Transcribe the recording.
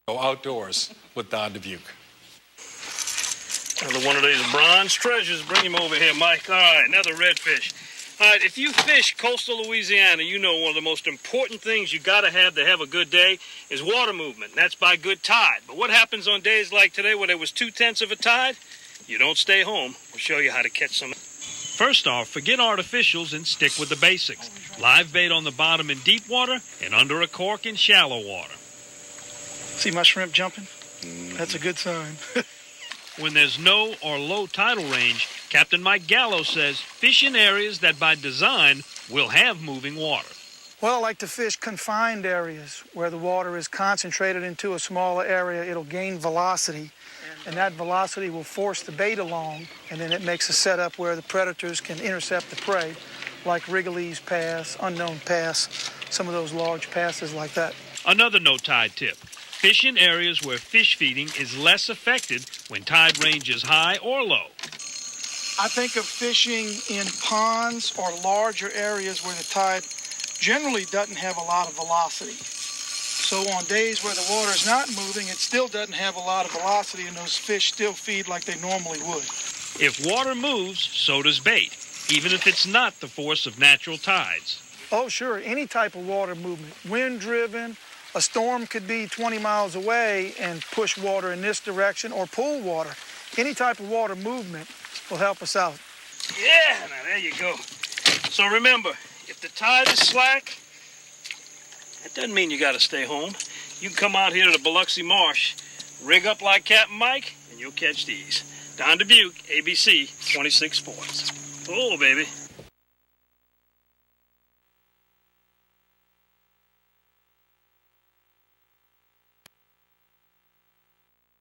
Go outdoors with Don Dubuc. Another one of these bronze treasures. Bring him over here, Mike. All right, another redfish. All right, if you fish coastal Louisiana, you know one of the most important things you got to have a good day is water movement. And that's by good tide. But what happens on days like today where there was 2/10 of a tide? You don't stay home. We'll show you how to catch some. First off, forget artificials and stick with the basics. Live bait on the bottom in deep water and under a cork in shallow water. See my shrimp jumping? That's a good sign. When there's no or low tidal range, Captain Mike Gallo says fish in areas that by design will have moving water. Well, I like to fish confined areas where the water is concentrated into a smaller area. It'll gain velocity, and that velocity will force the bait along, and then it makes a setup where the predators can intercept the prey, like Wrigley's Pass, Unknown Pass, some of those large passes like that. Another no-tide tip. Fish in areas where fish feeding is less affected when tide range is high or low. I think of fishing in ponds or larger areas where the tide generally doesn't have a lot of velocity. So on days where the water is not moving, it still doesn't have a lot of velocity, and those fish still feed like they normally would. If water moves, so does bait, even if it's not the force of natural tides. Oh, sure, any type of water movement, wind-driven. A storm could be 20 miles away and push water in this direction or pull water. Any type of water movement will help us out. Yeah, now there you go. So remember, if the tide is slack, that doesn't mean you got to stay home. You can come out here to the Biloxi Marsh, rig up like Captain Mike, and you'll catch these. Don Dubuc, ABC 26 Sports. Oh, baby.